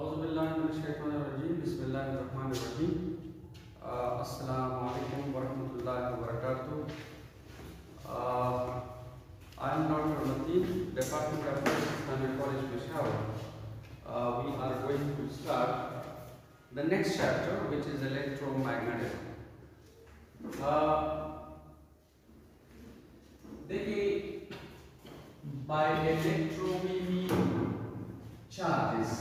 औज़ुबिल्लाहिमिनश्शैतानिर्रजीम बिस्मिल्लाहिर्रहमानिर्रहीम। अस्सलामु अलैकुम वरहमतुल्लाहि वबरकातुहू। I am Dr. Latif, Department of Physics, Islamic College, Peshawar. We are going to start the next chapter, which is electromagnetism. देखिए, by electro we mean charges,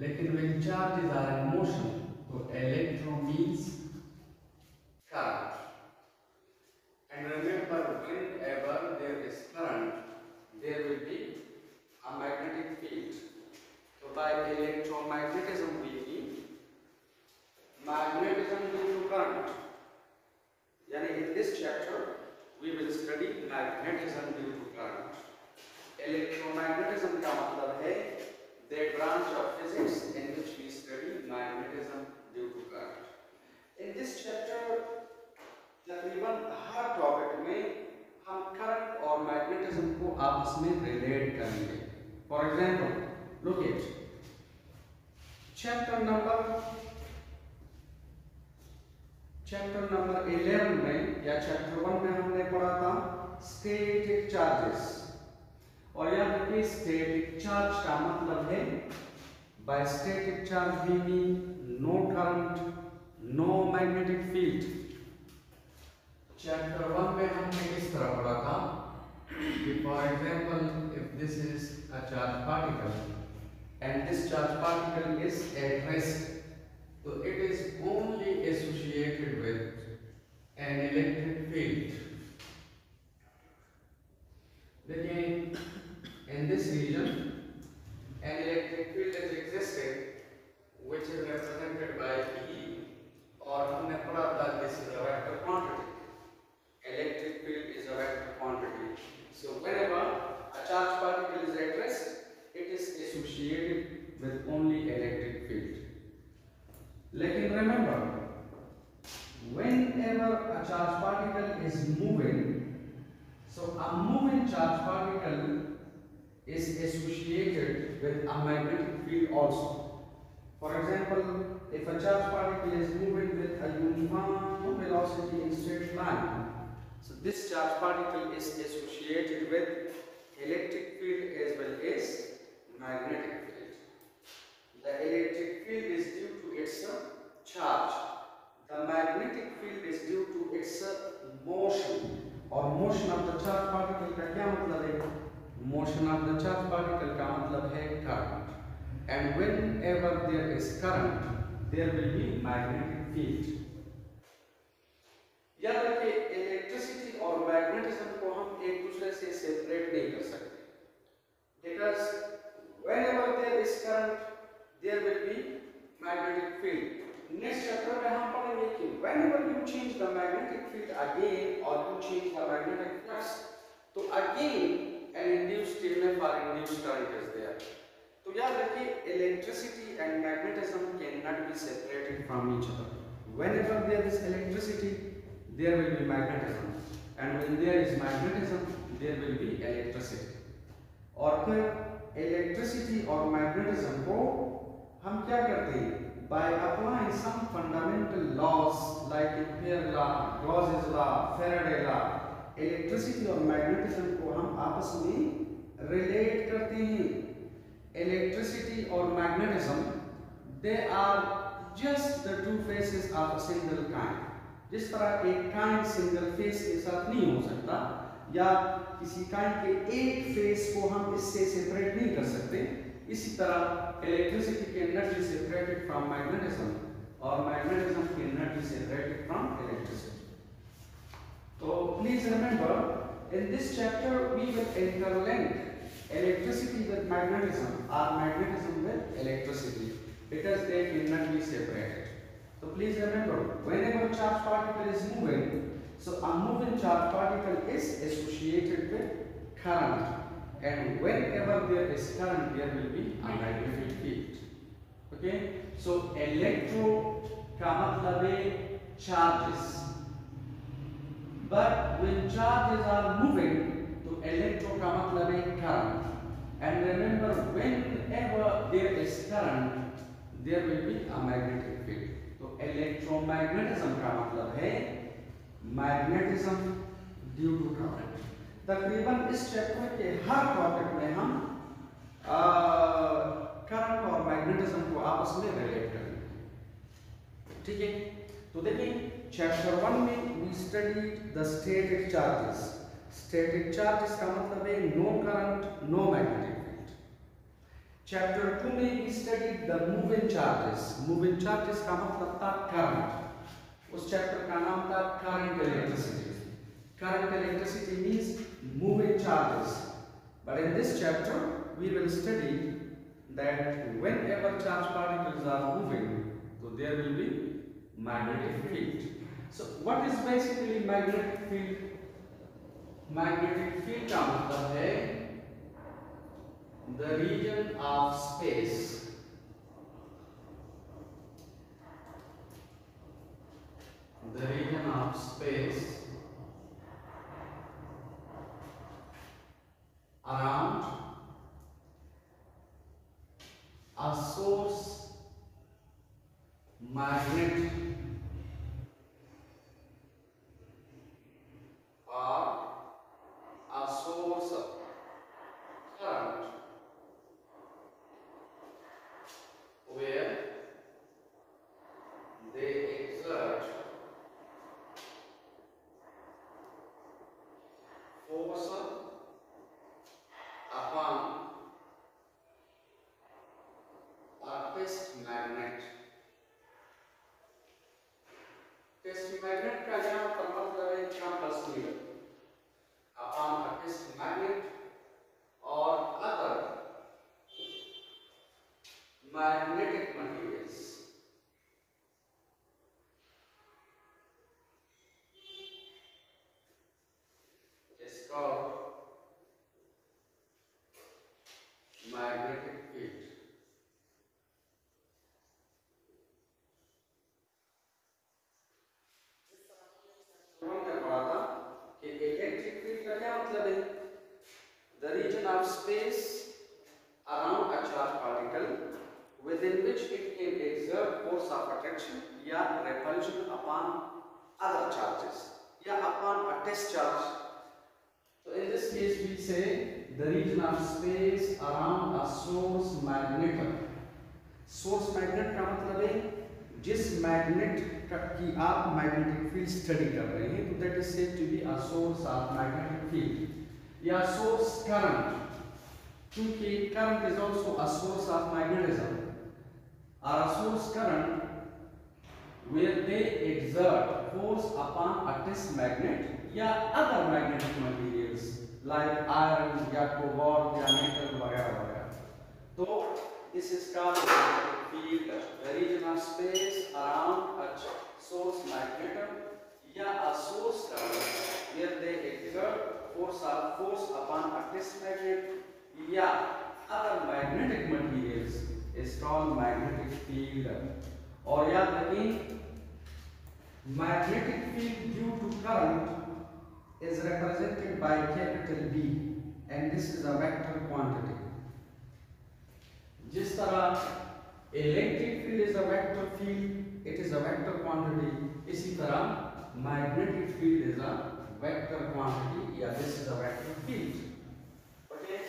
लेकिन when charges are in motion, तो electro means current. And remember, whenever there is current, there will be a magnetic field. So by electromagnetism we mean magnetism due to current. Yani in this chapter we will study magnetism due to current. Electromagnetism का मतलब है that branch of physics in which we study magnetism due to current. In this chapter तकरीबन हर topic में हम current और magnetism को आपस में रिलेट करेंगे. For example, look at chapter number 11 में या चैप्टर 1 में हमने पढ़ा था स्टैटिक चार्जेस. और यहाँ देखिए, स्टैटिक चार्ज का मतलब है, by static charge we mean no current, no magnetic field. Chapter 1 में हमने किस तरह पढ़ा था कि for example if this is a charge particle and this charge particle is at rest, तो it is only associated with an electric field. देखिए, in this region an electric field is existing which is represented by E, और हमने पढ़ा था this is a vector quantity. Electric field is a vector quantity. So whenever a charged particle is at rest, it is associated with only electric field. लेकिन remember, whenever a charged particle is moving, so a moving charged particle is associated with a magnetic field also. For example, if a charged particle is moving with a uniform velocity in straight line, so this charged particle is associated with electric field as well as magnetic field. The electric field is due to its charge. The magnetic field is due to its motion. और motion of the charged particle का क्या मतलब है? Motion of the charged particle का मतलब है current. And whenever there is current, there will be magnetic field. याद रखिए, इलेक्ट्रिसिटी और मैग्नेटिज्म को हम एक दूसरे से सेपरेट नहीं कर सकते, because whenever there is current, there will be magnetic field. Next chapter में हम पढ़ेंगे कि whenever you change the magnetic field again or you change the magnetic flux, तो again an induced EMF or induced current is there. तो याद रखिए, electricity and magnetism cannot be separated from each other. Whenever there is electricity, there will be magnetism, and when there is magnetism, there will be electricity. और फिर electricity और magnetism को हम क्या करते हैं? By applying some fundamental laws like Ampere law, Gauss's law, Faraday law, electricity और magnetism को हम आपस में relate करते हैं. Electricity और magnetism, they are just the two faces of a single coin. जिस तरह एक काइन सिंगल फेस के साथ नहीं हो सकता, या किसी काइन के एक फेस को हम इससे सेपरेट नहीं कर सकते, इसी तरह electricity can not be separated from magnetism और magnetism can not be separated from electricity. तो please remember, in this chapter we will interlink electricity with magnetism or magnetism with electricity because they cannot be separated. So please remember, whenever charged particle is moving, so a moving charged particle is associated with current, and whenever there is current, there will be a magnetic field. Okay, so electro का मतलब है charges, but when charges are moving, तो electro का मतलब है current. And remember, whenever there will be a magnetic field. तो electromagnetism का मतलब है मैग्नेटिज्म ड्यू टू करंट। तकरीबन इस चैप्टर के हर टॉपिक में हम करंट और मैग्नेटिज्म को आपस में रिलेट करेंगे, ठीक है। तो देखिए चैप्टर 1 में we studied the static charges. Static charges का मतलब है no current no magnetic field. Chapter 2 में we studied the moving charges. Moving charges का मतलब था करंट। उस चैप्टर का नाम था current electricity. Current electricity means moving charges. But in this chapter, we will study that whenever charge particles are moving, so there will be magnetic field. So what is basically magnetic field? Magnetic field का मतलब है the region of space around a source magnet or a source of current where they exert force upon a test magnet. Test magnet का यहाँ पर मतलब है कैंपस लीवर upon a test magnet or other magnetic materials. It's called magnetic field. The region of space around a charged particle within which it can exert force of attraction या repulsion upon other charges या upon a test charge. So in this case we say the region of space around a source magnet. Source magnet का मतलब है जिस magnet की आप magnetic field study कर रहे हैं, तो that is said to be a source of magnetic field या सोर्स करंट, क्योंकि current is also a source of magnetism और a source current where they exert force upon a test magnet या other magnetic materials like iron या cobalt या nickel वगैरह वगैरह। तो this is called magnetic field, the region of space around a source magnet या a source current where they exert force upon a test magnet या other magnetic materials is called magnetic field। और याद रखें magnetic field due to current is represented by capital B and this is a vector quantity। जिस तरह electric field is a vector field, it is a vector quantity, इसी तरह magnetic field is a vector quantity या this is a vector field। Okay?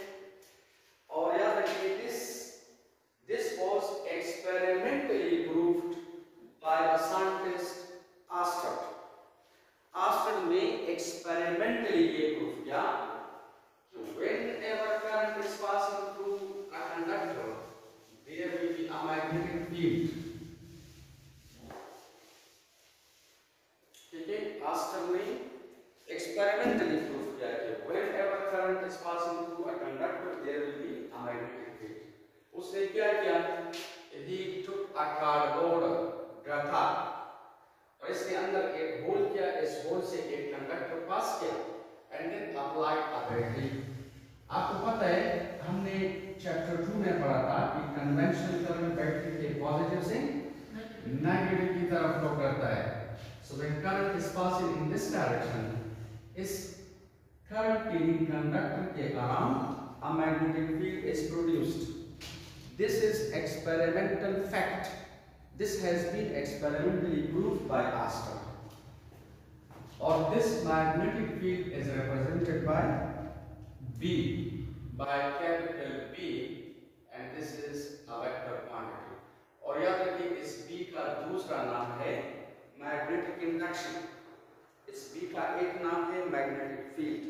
और याद रखिए this was experimentally proved by a scientist Oersted। Oersted ने experimentally ये proof किया कि whenever current is passing through a conductor there will be a magnetic field। ठीक है, Oersted ने experimentally proof किया कि whenever current is passing through a conductor there will be a magnetic field। उसने क्या किया? He took a cardboard गथा और इसके अंदर एक होल किया, इस होल से एक कंडक्टर पास किया and then apply a battery. आपको पता है हमने चैप्टर 2 में पढ़ा था कि कन्वेंशनल करंट बैटरी के पॉजिटिव से नेगेटिव की तरफ फ्लो करता है। So when current is passing in this direction, इस करंट के कंडक्टर के around a magnetic field is produced. This is experimental fact. This has been experimentally proved by Astor. Or this magnetic field is represented by B, by capital B, and this is a vector quantity. और याद रखिए इस B का दूसरा नाम है magnetic induction. इस B का एक नाम है मैग्नेटिक फील्ड,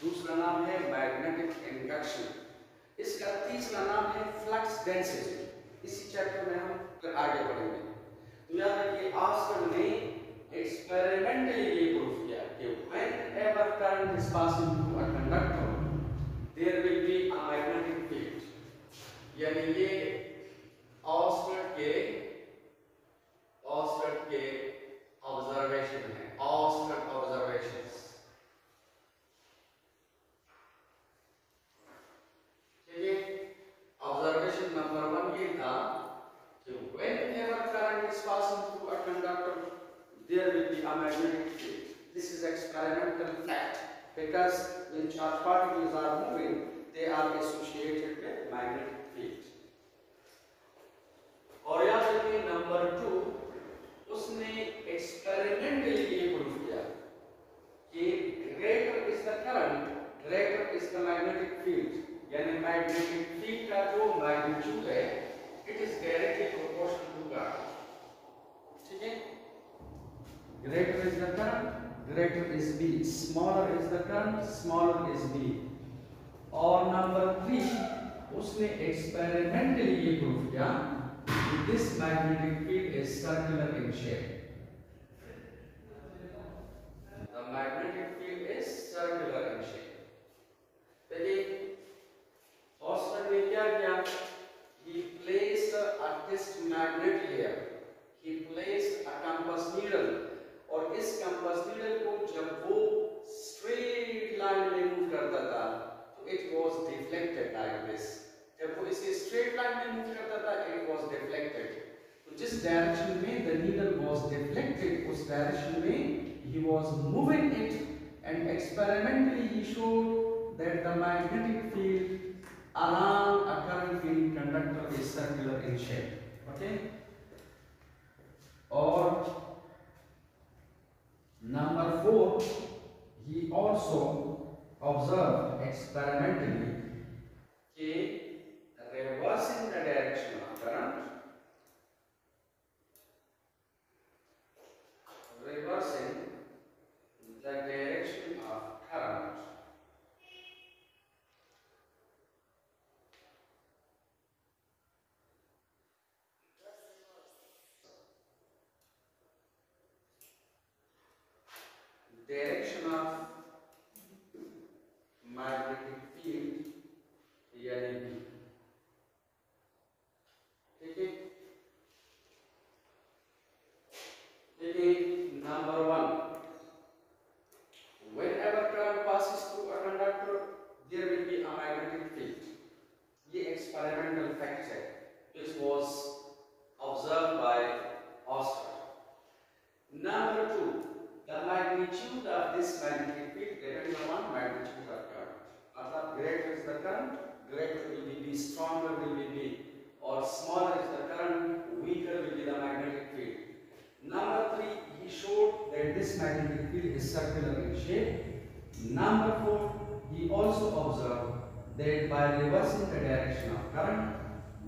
दूसरा नाम है मैग्नेटिक इंडक्शन. इसका तीसरा नाम है फ्लक्स डेंसिटी. इसी चैप्टर में हम फिर आगे बढ़ेंगे. तो याद रखिए आस्टर ने एक्सपेरिमेंटली ये प्रूव किया कि whenever current is passing through a conductor there will be a magnetic field. यानी ये ऑस्टर्ड के ऑब्जर्वेशन है, ऑस्टर्ड ऑब्जर्वेशंस. ठीक है. ऑब्जर्वेशन नंबर 1 ये था कि whenever current is passing through a conductor there will be a magnetic field. This is experimental fact because when charged particles are moving, they are associated with magnetic field. और याद रखिए number 2, उसने experimentally ये prove किया कि greater is the current, greater is the magnetic field. यानी magnetic field का जो मैग्नीट्यूड है it is directly proportional to current. ठीक है. Greater is the current, greater is B. Smaller is the current, smaller is B. और number 3, उसने experimentally ये prove किया कि this magnetic field is circular in shape. The magnetic field is circular in shape. देखिए oyster ने क्या किया? He placed a test magnet here. He placed a compass needle. और इस कंपास नीडल को जब वो स्ट्रेट लाइन में मूव करता था तो it was deflected like this. जब वो इसे स्ट्रेट लाइन में मूव करता था इट वाज डिफ्लेक्टेड. तो जिस डायरेक्शन में द नीडल वाज डिफ्लेक्टेड उस डायरेक्शन में he was moving it and experimentally he showed that the magnetic field around a current field conductor is circular in shape. Okay. और number 4, he also observed experimentally that reversing the direction of current, reversing the direction of current direction of magnetic field यानी B. ठीक है. देखिए number 1, whenever current passes through a conductor there will be a magnetic field. ये experimental fact है. This was observed by Oster. Number 2, the magnitude of this magnetic field depends on magnitude of current. मतलब greater is the current, greater will be B, stronger will be B, or smaller is the current, weaker will be the magnetic field. Number 3, he showed that this magnetic field is circular in shape. Number 4, he also observed that by reversing the direction of current,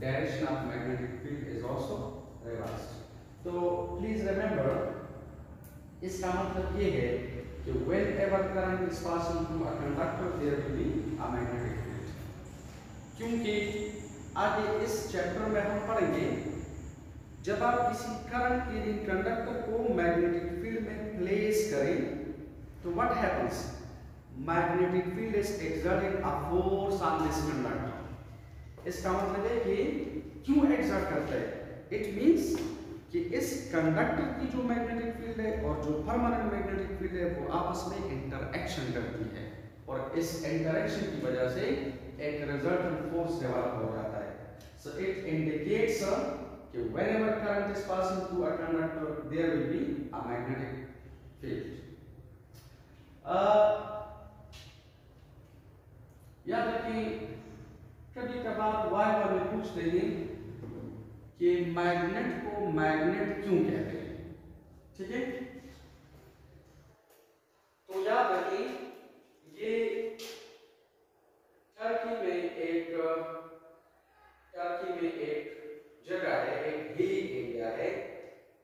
direction of magnetic field is also reversed. So please remember, इसका मतलब ये है कि whenever current is passing through a conductor there will be a magnetic field. क्योंकि आगे इस chapter में हम पढ़ेंगे जब आप किसी करंट के कंडक्टर को मैग्नेटिक फील्ड में प्लेस करें तो what happens? Magnetic field is exerting a force on this conductor. इसका मतलब है कि क्यों एक्सर्ट करता है? It means कि इस कंडक्टर की जो मैग्नेटिक फील्ड है और जो परमानेंट मैग्नेटिक फील्ड है वो आपस में इंटरएक्शन करती है और इस इंटरएक्शन की वजह से एक रिजल्टेंट फोर्स डेवलप हो जाता है. सो इट इंडिकेट्स कि whenever current is passing through a conductor there will be a magnetic field. याद रखिए कभी कभार वाइवा में पूछते हैं कि मैग्नेट को मैग्नेट क्यों कहते हैं, ठीक है। तो याद रखिए ये टर्की में एक जगह है, एक हिली एरिया है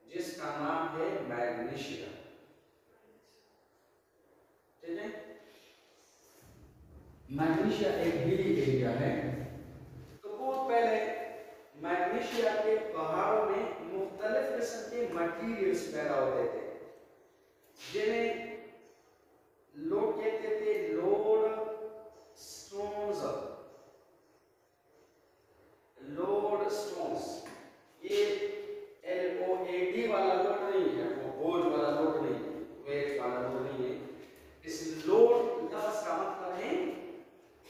जिसका नाम है मैग्नीशिया, ठीक है। मैग्नीशिया एक हिली एरिया है। तो बहुत पहले मैग्नीशिया के पहाड़ों में मुख्तलिफ किस्म के मटीरियल्स पैदा होते थे जिन्हें लोग कहते थे लोड स्टोन्स। लोड स्टोन्स, ये LOAD वाला लोड नहीं है, वो बोझ वाला लोड नहीं है, वेट वाला लोड नहीं है। इस लोड लफ्ज का मतलब है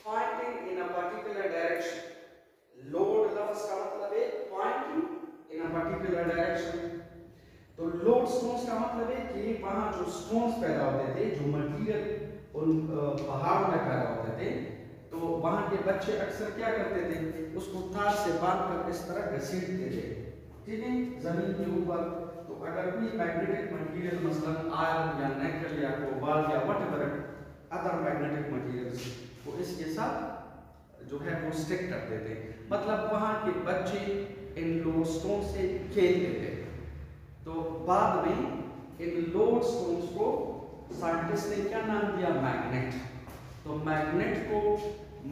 pointing in a particular direction. Load लफ्ज का मतलब है pointing in a particular direction. तो लोड स्टोन्स का मतलब है कि वहां जो स्टोन्स पैदा होते थे, जो मटीरियल उन पहाड़ों में पैदा होते थे, तो वहां के बच्चे अक्सर क्या करते थे, उसको तार से बांधकर इस तरह घसीटते थे, ठीक है, जमीन के ऊपर। तो अगर कोई मैग्नेटिक मटेरियल मसलन आयरन या निकल या कोबाल्ट या व्हाटएवर अदर मैग्नेटिक मटेरियल्स वो इसके साथ जो है वो स्टिक करते थे, मतलब वहां के बच्चे इन लोड स्टोन से खेलते थे। तो बाद में इन लोड स्टोन्स को साइंटिस्ट ने क्या नाम दिया, मैग्नेट। तो मैग्नेट को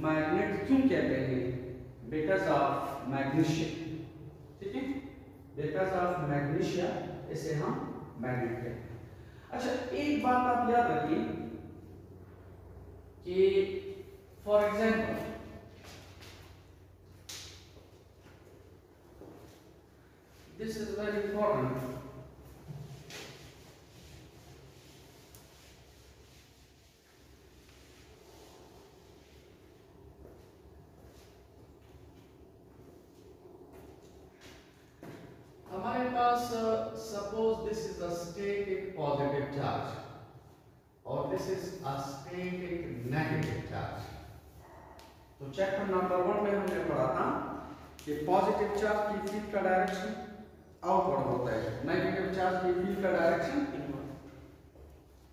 मैग्नेट क्यों कहते हैं, बिकॉज ऑफ मैग्नीशिया, ठीक है, बिकॉज ऑफ मैग्नीशिया इसे हम मैग्नेट कहते हैं। अच्छा एक बात आप याद रखिए कि for example this is very important. हमारे पास suppose this is a static positive charge और this is a static negative charge. तो चैप्टर नंबर 1 में हमने पढ़ा था कि पॉजिटिव चार्ज की फील्ड का डायरेक्शन आउटवर्ड होता है, नेगेटिव चार्ज की फील्ड का डायरेक्शन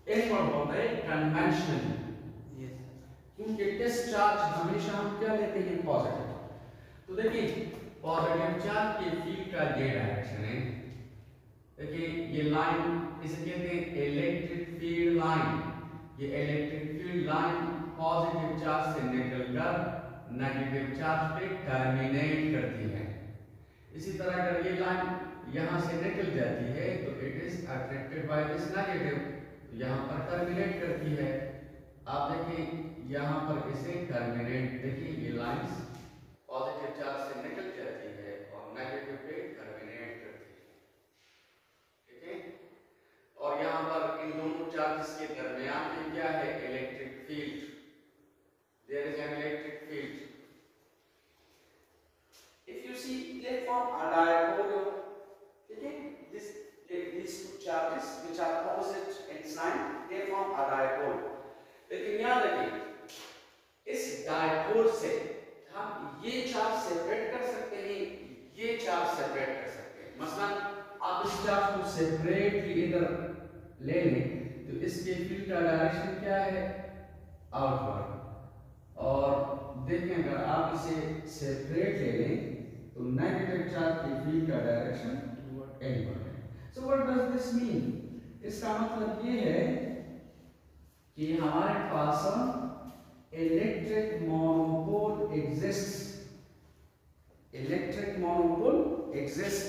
इनवर्ड होता है कन्वेंशनली, क्योंकि डिस्चार्ज हमेशा हम क्या लेते हैं, पॉजिटिव। तो देखिए पॉजिटिव चार्ज के फील्ड का ये डायरेक्शन है, देखिए ये लाइन इसे कहते हैं इलेक्ट्रिक फील्ड लाइन। ये electric field line positive charge से निकलकर नेगेटिव चार्ज पे टर्मिनेट करती है। इसी तरह अगर ये लाइन यहां से निकल जाती है तो it is attracted by this negative, यहां पर टर्मिनेट करती है। आप देखिए यहां पर इसे टर्मिनेट, देखिए ये लाइंस पॉजिटिव चार्ज से निकल जाती है और नेगेटिव पे टर्मिनेट करती है, ठीक है। और यहाँ पर इन दोनों चार्जेस के दरमियान में क्या है, electric field, there is an electric field. If you see they form a dipole, ठीक है, these two charges which are opposite in sign they form a dipole। लेकिन याद रखिए इस डायपोल से हम ये चार्ज सेपरेट कर सकते हैं, ये चार्ज सेपरेट कर सकते हैं। मसलन आप इस चार्ज को सेपरेटली इधर ले लें तो इसके फील्ड का डायरेक्शन क्या है, आउटवर्ड। और देखें अगर आप इसे सेपरेट ले लें तो नेगेटिव चार्ज के फील्ड का डायरेक्शन इनवर्ड है। So what does this mean, इसका मतलब ये है कि हमारे पास electric monopole exist, electric monopole exist.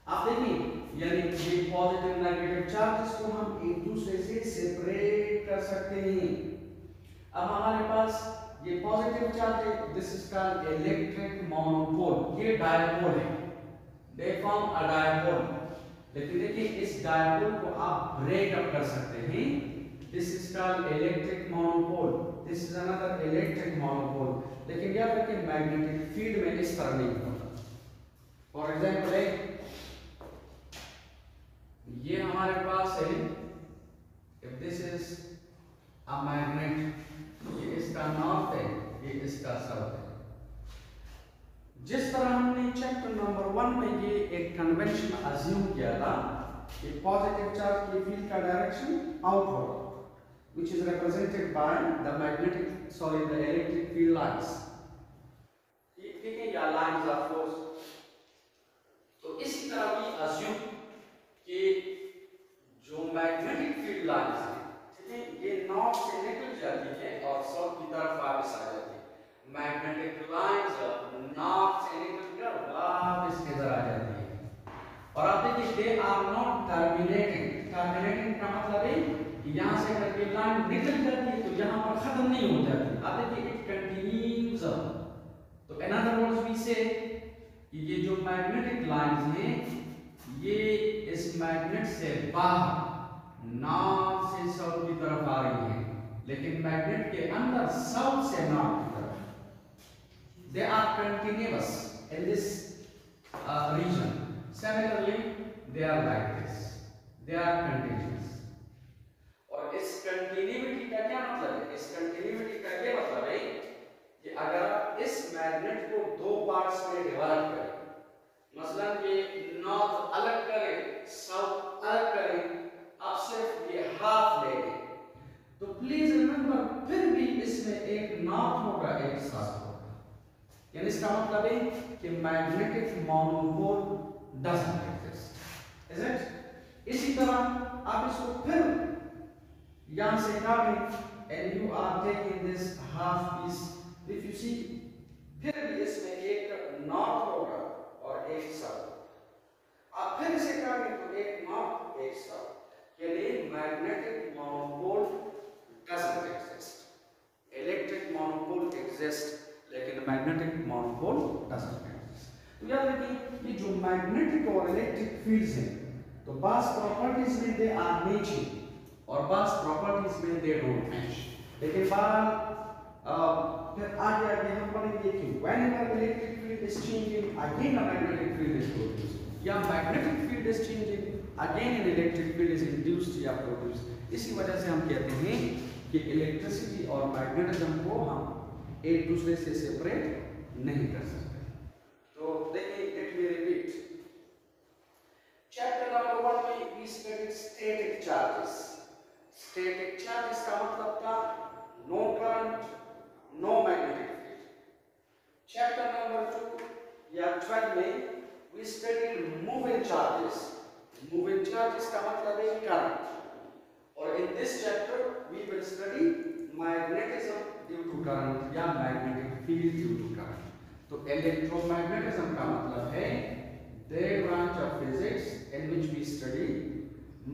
आप देखिए यानी ये पॉजिटिव नेगेटिव चार्जेस को हम एक दूसरे से सेपरेट कर सकते हैं। अब हमारे पास ये पॉजिटिव चार्ज है, this is called electric monopole, ये डायपोल है, दे फॉर्म अ डायपोल। लेकिन देखिए इस डायपोल को आप ब्रेक अप कर सकते हैं, this is called electric monopole, this is another electric monopole। लेकिन याद रखिए मैग्नेटिक फील्ड में इस तरह नहीं होता। फॉर एग्जांपल ये हमारे पास है, if this is a magnet, ये इसका नॉर्थ है, ये इसका साउथ है, एक कन्वेंशन अज्यूम किया था कि पॉजिटिव चार्ज की फील्ड का direction outward, which is represented by the the electric field lines. ठीक है, या lines of force. तो इसी तरह भी अज्यूम कि जो मैग्नेटिक फील्ड लाइंस हैं, ठीक है, ये नॉर्थ से निकल जाती है और साउथ की तरफ वापस आ जाती है। मैग्नेटिक लाइंस नॉर्थ से निकलकर वापस इधर आ जाती है। और आप देखिए they are not terminating. Terminating का मतलब है कि यहाँ से अगर ये लाइन निकल जाती है तो यहाँ पर खत्म नहीं हो जाती। आप देखिए इट कंटिन्यूज। तो इन अदर वर्ड्स वी से कि ये जो मैग्नेटिक लाइंस हैं ये इस मैग्नेट से बाहर नॉर्थ से साउथ की तरफ आ रही है, लेकिन मैग्नेट के अंदर साउथ से नॉर्थ की तरफ। They are continuous in this region. Similarly they are like this, they are continuous. और इस कंटिन्यूटी का क्या मतलब है? इस कंटिन्यूटी का ये मतलब है कि अगर आप इस मैग्नेट को दो पार्ट्स में डिवाइड करें, मसलन ये नॉर्थ अलग करें, साउथ अलग करें, आप सिर्फ ये हाफ ले लें, तो प्लीज रिमेंबर फिर भी इसमें एक नॉर्थ होगा, एक साउथ होगा। यानी इसका मतलब है कि magnetic monopole doesn't exist, is it? इसी तरह आप इसको फिर यहां से काटें and you are taking this half piece, if you see फिर भी इसमें एक नॉर्थ होगा और एक साउथ। आप फिर इसे काटें तो एक नॉर्थ एक साउथ, यानी magnetic monopole doesn't exist. Electric monopole exist लेकिन मैग्नेटिक मोनोपोल डजंट एग्जिस्ट। तो याद रखिए ये जो मैग्नेटिक और इलेक्ट्रिक फील्ड्स हैं तो बास प्रॉपर्टीज में दे आर मैचिंग और बास प्रॉपर्टीज में दे डोंट मैच। लेकिन फिर आगे आगे हम पढ़ेंगे कि whenever electric field is changing, again a magnetic field is produced. या magnetic field is changing, again an electric field is induced या produced. इसी वजह से हम कहते हैं कि इलेक्ट्रिसिटी और मैग्नेटिज्म को हम एक दूसरे से सेपरेट नहीं कर सकते। तो देखिए, let me repeat. Chapter number 1 में we studied static charges. Static charges का मतलब था no current, no magnetic field. Chapter number 2 या 12 में we studied moving charges. Moving charges का मतलब है करंट। और in this chapter we will study magnetism due to current या magnetic field due to current. तो electromagnetism का मतलब है the branch of physics in which we study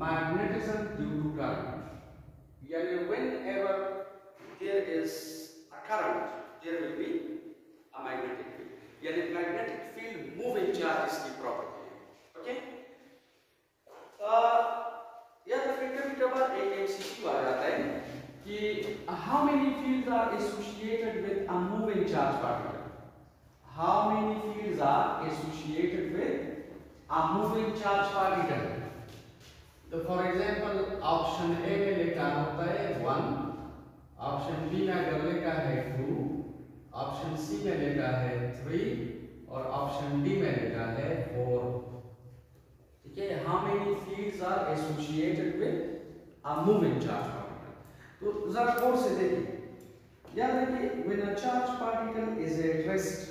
magnetism due to current. यानी whenever there is a current, there will be a magnetic field. यानी magnetic field moving charges की property है। Okay? याद रखिए कभी कभार एक MCQ आ जाता है कि how many fields are associated with a moving charge particle? How many fields are associated with a moving charge particle? तो for example ऑप्शन A में लिखा होता है 1, ऑप्शन B में अगर लिखा है 2, ऑप्शन C में लिखा है 3 और ऑप्शन D में लिखा है 4। ठीक है, how many fields are associated with a moving charge particle? तो जरा गौर से देखिए। याद रखिए when a charge particle is at rest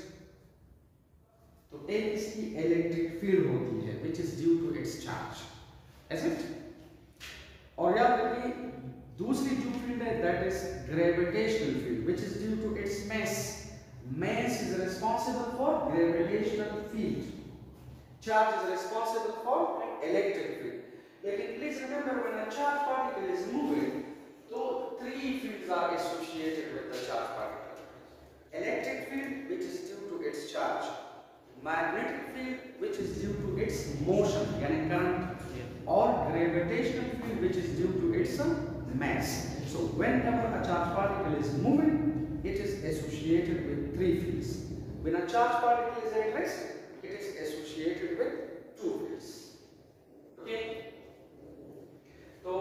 तो एक इसकी इलेक्ट्रिक फील्ड होती है which is due to its charge, is it? और याद रखिए दूसरी जो फील्ड है that is gravitational field which is due to its mass. Mass is responsible for gravitational field. Charge is responsible for electric field. लेकिन please remember when a charge particle is moving, तो three fields are associated with the charge particle. Electric field which is due to its charge, magnetic field which is due to its motion यानी current, or gravitational field which is due to its mass. So whenever a charge particle is moving, it is associated with three fields. When a charge particle is at rest, it is associated with two fields. Okay? तो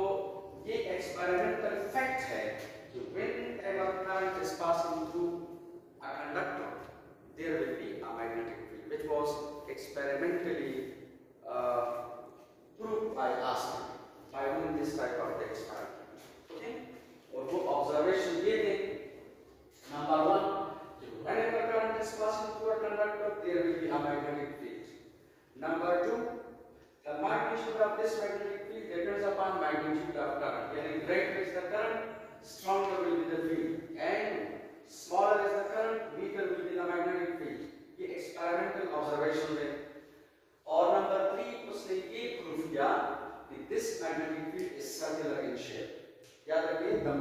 ये experimental fact है कि whenever current is passing through a conductor, there will be a magnetic field, which was experimentally proved by us by doing this type of experiment. Okay? और वो observation ये थे. Number one, whenever current is passing through a conductor, there will be a magnetic field. Number two, the magnitude of this magnetic field depends upon magnitude of current. Yani greater is the current, stronger will be the field, and smaller is the current, weaker will be the magnetic field. ये experimental observation है. और number three, उसने ये proof किया कि this magnetic field is circular in shape. याद रखिए, the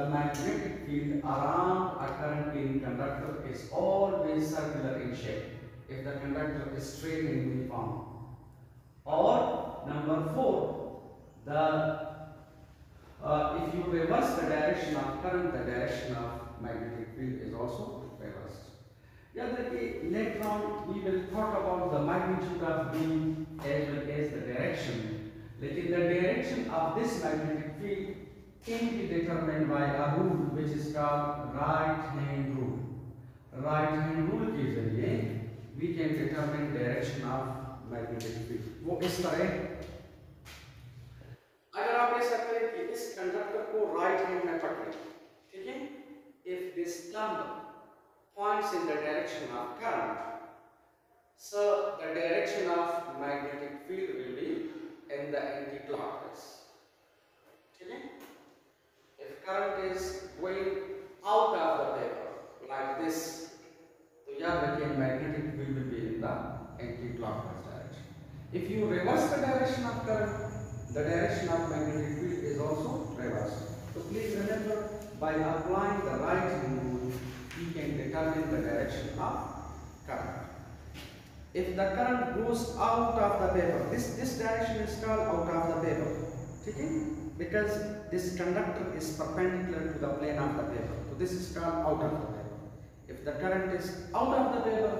magnetic field around a current being conductor is always circular in shape if the conductor is straight and uniform. Or number four, if you reverse the direction of current, the direction of magnetic field is also reversed. याद रखिए, later on we will talk about the magnitude of B as well as the direction. लेकिन the direction of this magnetic field can be determined by a rule which is called right hand rule. Right hand rule के जरिए we can determine direction of magnetic field. वो इस तरह, अगर आप ऐसा करें कि इस कंडक्टर को राइट हैंड में पकड़ें, ठीक है? If this thumb points in the direction of current, so the direction of magnetic field will be in the anti-clockwise. ठीक है? If current is going out of the paper like this, तो याद रखिए magnetic field will be in the anti-clockwise direction. If you reverse the direction of current, the direction of magnetic field is also reversed. So please remember, by applying the right hand rule, you can determine the direction of current. If the current goes out of the paper, this direction is called out of the paper, okay? Because this conductor is perpendicular to the plane of the paper, so this is called out of the paper. If the current is out of the paper,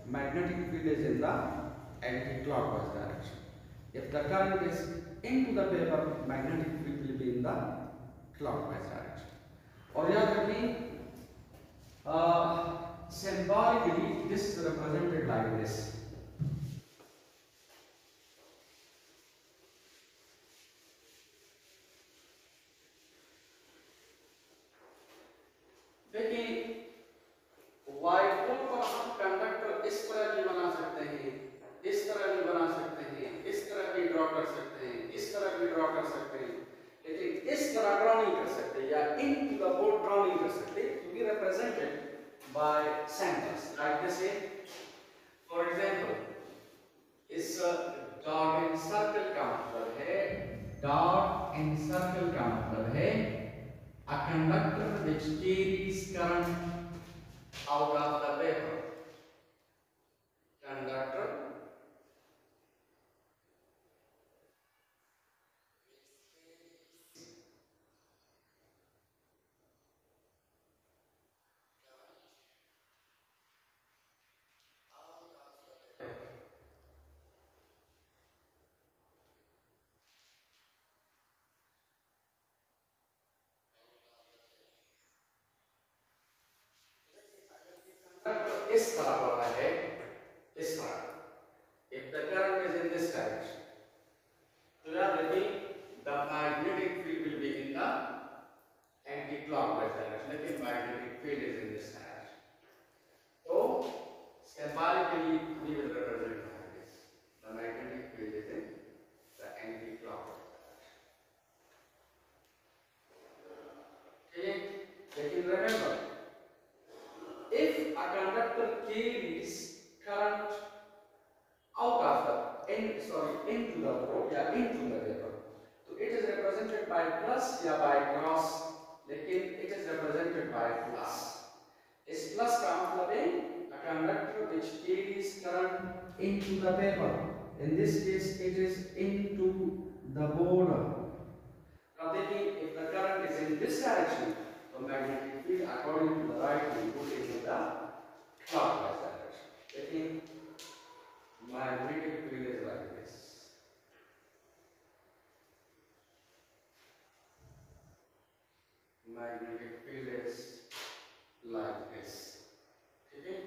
magnetic field is in the anti-clockwise direction. If the current is into the paper, magnetic field will be in the clockwise direction. और याद रखिए, symbolically this is represented like this. देखिए, वाइडपोल पर हम conductor इस तरह भी बना सकते हैं, इस तरह भी बना सकते हैं, इस तरह भी ड्रॉ कर सकते हैं, इस तरह भी ड्रॉ कर सकते हैं, लेकिन इस तरह ड्रॉ नहीं कर सकते या into the board ड्रॉ नहीं कर सकते. To be represented by symbols like this है. For example, इस dot and circle का मतलब है, dot and circle का मतलब है a conductor which carries current out of the paper. Conductor इस तरह होता है, इस तरह. If the current is in this direction, तो याद रखिए, the magnetic field will be in the anti-clockwise direction, लेकिन magnetic field is in this direction. So symbolically we will represent like this. The magnetic field is in the anti-clockwise direction. ठीक है? लेकिन remember, if a conductor carries current out of the into the board या into the paper, so it is represented by plus या by cross, लेकिन it is represented by plus. इस plus का मतलब है a conductor which carries current into the paper. In this case, it is into the board. Now देखिए, if the current is in this direction, the magnetic field according to the right hand rule is in the clockwise direction. Taking magnetic field is like this. Magnetic field is like this. Okay?